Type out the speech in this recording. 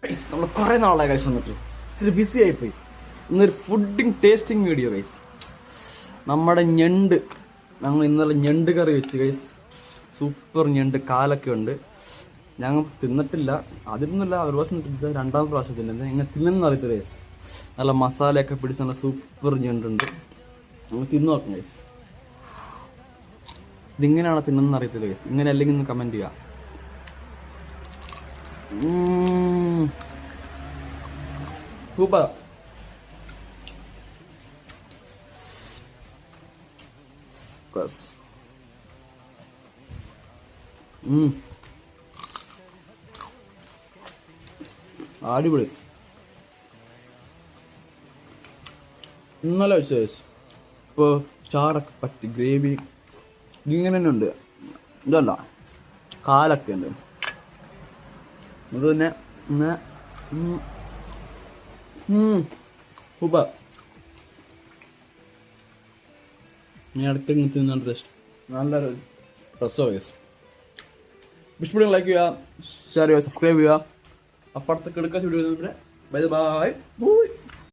നമ്മൾ കുറെ നാളായി കഴിച്ച് വന്നിട്ട് ഇച്ചിരി ബിസി ആയിപ്പോയി. ഇന്നൊരു ഫുഡിങ് ടേസ്റ്റിംഗ് വീഡിയോ ഗൈസ്. നമ്മുടെ ഞണ്ട്, ഞങ്ങൾ ഇന്നലെ ഞണ്ട് കറി വെച്ച് ഗൈസ്. സൂപ്പർ ഞണ്ട്, കാലൊക്കെ ഉണ്ട്. ഞങ്ങൾ തിന്നിട്ടില്ല, അതിലൊന്നുമില്ല, ഒരു പ്രാവശ്യം രണ്ടാമത്തെ പ്രാവശ്യം തിന്നുന്നത്. ഇങ്ങനെ തിന്നുന്ന അറിയത്തില്ല ഗൈസ്. നല്ല മസാലയൊക്കെ പിടിച്ച് നല്ല സൂപ്പർ ഞണ്ടുണ്ട്. നമ്മൾ തിന്നു നോക്കാം ഗൈസ്. ഇതിങ്ങനെയാണോ തിന്നുന്ന അറിയത്തില്ല ഗൈസ്. ഇങ്ങനെ അല്ലെങ്കിൽ ഒന്ന് കമൻറ്റ് ചെയ്യുക. സൂപ്പർ. അടിപൊളി. ഇന്നലെ വെച്ച ഇപ്പോൾ ചാറൊക്കെ പറ്റി, ഗ്രേവി ഇങ്ങനെ തന്നെ ഉണ്ട്. ഇതല്ല, കാലൊക്കെ ഉണ്ട്. അത് തന്നെ സൂപ്പർ. ഞാൻ ഇടയ്ക്ക് ഇങ്ങനെ തിന്നാണ്ട് ടേസ്റ്റ് നല്ലൊരു രസമാണ് ഗൈസ്. ഇഷ്ടപ്പെടുക ലൈക്ക് ചെയ്യുക, ഷെയർ ചെയ്യുക, സബ്സ്ക്രൈബ് ചെയ്യുക. അപ്പുറത്തേക്ക് എടുക്കാൻ വീഡിയോ. Bye bye.